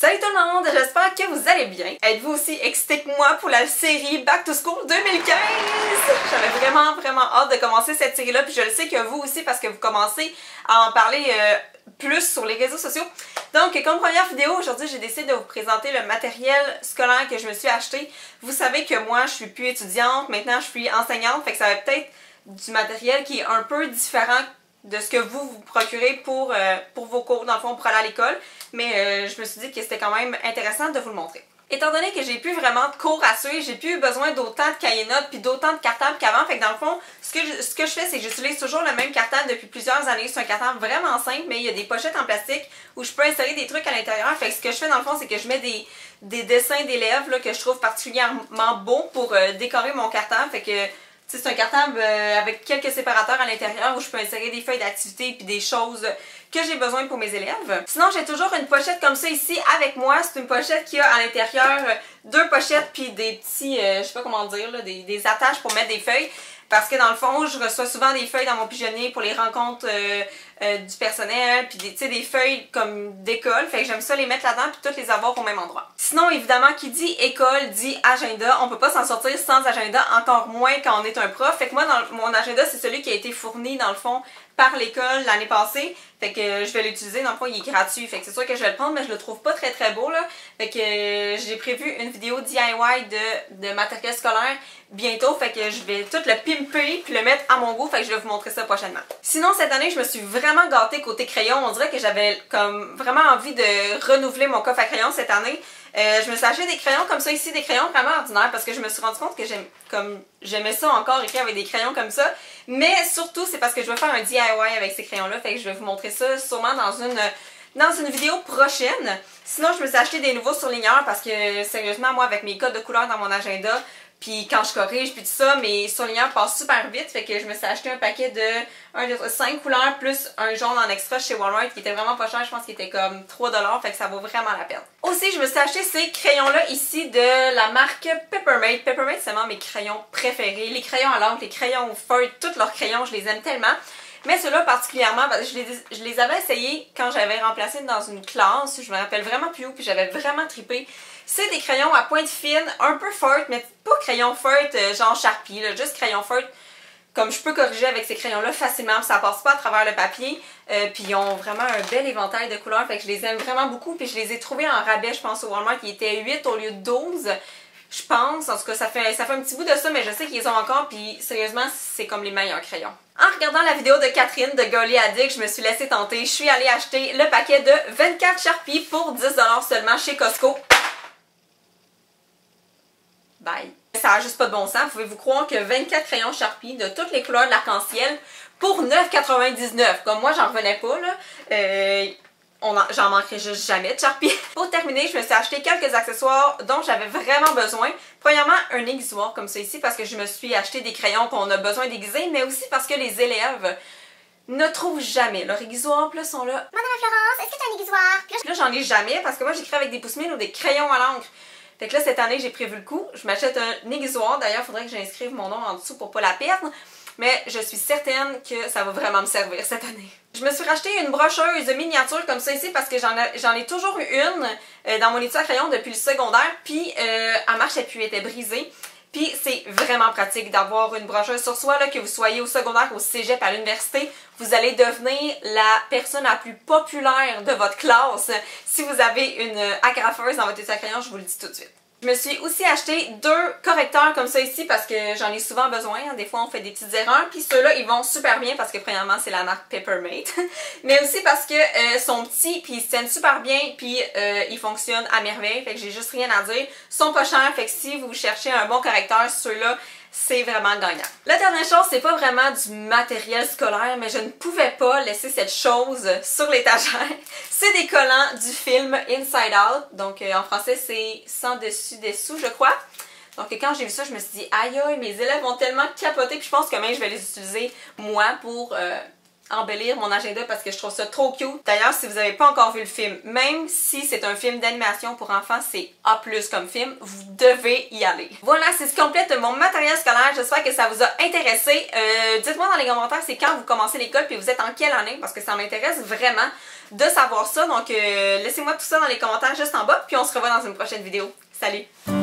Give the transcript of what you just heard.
Salut tout le monde, j'espère que vous allez bien. Êtes-vous aussi excité que moi pour la série Back to School 2015? J'avais vraiment hâte de commencer cette série-là, puis je le sais que vous aussi parce que vous commencez à en parler plus sur les réseaux sociaux. Donc, comme première vidéo, aujourd'hui, j'ai décidé de vous présenter le matériel scolaire que je me suis acheté. Vous savez que moi, je suis plus étudiante, maintenant je suis enseignante, fait que ça va peut-être du matériel qui est un peu différent de ce que vous procurez pour vos cours, dans le fond, pour aller à l'école. Mais je me suis dit que c'était quand même intéressant de vous le montrer. Étant donné que j'ai plus vraiment de cours à suivre, j'ai plus besoin d'autant de cahiers notes puis d'autant de cartables qu'avant. Fait que dans le fond, ce que je fais, c'est que j'utilise toujours le même cartable depuis plusieurs années. C'est un cartable vraiment simple, mais il y a des pochettes en plastique où je peux insérer des trucs à l'intérieur. Fait que ce que je fais dans le fond, c'est que je mets des dessins d'élèves que je trouve particulièrement beaux pour décorer mon cartable. Fait que c'est un cartable avec quelques séparateurs à l'intérieur où je peux insérer des feuilles d'activité puis des choses que j'ai besoin pour mes élèves. Sinon, j'ai toujours une pochette comme ça ici avec moi. C'est une pochette qui a à l'intérieur deux pochettes puis des petits, je sais pas comment dire, là, des attaches pour mettre des feuilles. Parce que dans le fond, je reçois souvent des feuilles dans mon pigeonnier pour les rencontres du personnel, puis des feuilles comme d'école. Fait que j'aime ça les mettre là-dedans puis toutes les avoir au même endroit. Sinon, évidemment, qui dit école dit agenda. On peut pas s'en sortir sans agenda, encore moins quand on est un prof. Fait que moi, dans mon agenda, c'est celui qui a été fourni, dans le fond, par l'école l'année passée. Fait que je vais l'utiliser, dans le fond, il est gratuit. Fait que c'est sûr que je vais le prendre, mais je le trouve pas très beau, là. Fait que j'ai prévu une vidéo DIY de matériel scolaire bientôt. Fait que je vais tout le pimper puis le mettre à mon goût. Fait que je vais vous montrer ça prochainement. Sinon, cette année, je me suis vraiment gâtée côté crayon. On dirait que j'avais comme vraiment envie de renouveler mon coffre à crayons cette année. Je me suis acheté des crayons comme ça ici, des crayons vraiment ordinaires parce que je me suis rendu compte que j'aimais ça encore écrire avec des crayons comme ça. Mais surtout, c'est parce que je veux faire un DIY avec ces crayons-là. Fait que je vais vous montrer ça sûrement dans une vidéo prochaine. Sinon, je me suis acheté des nouveaux surligneurs parce que sérieusement, moi, avec mes codes de couleurs dans mon agenda, puis quand je corrige, puis tout ça, mes surligneurs passent super vite. Fait que je me suis acheté un paquet de 5 couleurs plus un jaune en extra chez Walmart qui était vraiment pas cher. Je pense qu'il était comme 3$. Fait que ça vaut vraiment la peine. Aussi, je me suis acheté ces crayons-là ici de la marque Peppermate. Peppermate, c'est vraiment mes crayons préférés. Les crayons à l'encre, les crayons au feutre, tous leurs crayons, je les aime tellement. Mais ceux-là particulièrement, je les avais essayés quand j'avais remplacé dans une classe. Je me rappelle vraiment plus où, puis j'avais vraiment trippé. C'est des crayons à pointe fine, un peu feutre, mais pas crayon feutre genre Sharpie, là, juste crayon feutre. Comme je peux corriger avec ces crayons-là facilement, puis ça passe pas à travers le papier. Puis ils ont vraiment un bel éventail de couleurs, fait que je les aime vraiment beaucoup. Puis je les ai trouvés en rabais, je pense, au Walmart, qui étaient 8 au lieu de 12. Je pense, en tout cas, ça fait un petit bout de ça, mais je sais qu'ils ont encore, puis sérieusement, c'est comme les meilleurs crayons. En regardant la vidéo de Catherine de Girly Addict, je me suis laissée tenter. Je suis allée acheter le paquet de 24 Sharpie pour 10$ seulement chez Costco. Bye. Ça a juste pas de bon sens. Pouvez-vous croire que 24 crayons Sharpie de toutes les couleurs de l'arc-en-ciel pour 9,99$? Comme moi, j'en revenais pas, là. J'en manquerai juste jamais de Sharpie. Pour terminer, je me suis acheté quelques accessoires dont j'avais vraiment besoin. Premièrement, un aiguisoir comme ça ici parce que je me suis acheté des crayons qu'on a besoin d'aiguiser, mais aussi parce que les élèves ne trouvent jamais leur aiguisoir. Puis là, sont là. Madame Florence, est-ce que tu as un aiguisoir? Puis là, j'en ai jamais parce que moi, j'écris avec des pousse-mine ou des crayons à l'encre. Fait que là, cette année, j'ai prévu le coup. Je m'achète un aiguisoir. D'ailleurs, il faudrait que j'inscrive mon nom en dessous pour pas la perdre. Mais je suis certaine que ça va vraiment me servir cette année. Je me suis racheté une brocheuse miniature comme ça ici parce que j'en ai toujours eu une dans mon étui à crayon depuis le secondaire. Puis elle marchait plus, elle était brisée. Puis c'est vraiment pratique d'avoir une brocheuse sur soi, là, que vous soyez au secondaire, au cégep, à l'université. Vous allez devenir la personne la plus populaire de votre classe si vous avez une agrafeuse dans votre étui à crayon, je vous le dis tout de suite. Je me suis aussi acheté deux correcteurs comme ça ici parce que j'en ai souvent besoin. Des fois, on fait des petites erreurs. Puis ceux-là, ils vont super bien parce que premièrement, c'est la marque Peppermate. Mais aussi parce que sont petits, puis ils se tiennent super bien, puis ils fonctionnent à merveille. Fait que j'ai juste rien à dire. Ils sont pas chers, fait que si vous cherchez un bon correcteur, ceux-là, c'est vraiment gagnant. La dernière chose, c'est pas vraiment du matériel scolaire, mais je ne pouvais pas laisser cette chose sur l'étagère. C'est des collants du film Inside Out. Donc en français, c'est sans dessus dessous, je crois. Donc quand j'ai vu ça, je me suis dit, aïe aïe, mes élèves vont tellement capoter, puis je pense que même je vais les utiliser moi pour embellir mon agenda parce que je trouve ça trop cute. D'ailleurs, si vous n'avez pas encore vu le film, même si c'est un film d'animation pour enfants, c'est A+ comme film, vous devez y aller. Voilà, c'est ce qui complète mon matériel scolaire. J'espère que ça vous a intéressé. Dites-moi dans les commentaires c'est quand vous commencez l'école puis vous êtes en quelle année parce que ça m'intéresse vraiment de savoir ça. Donc laissez-moi tout ça dans les commentaires juste en bas puis on se revoit dans une prochaine vidéo. Salut!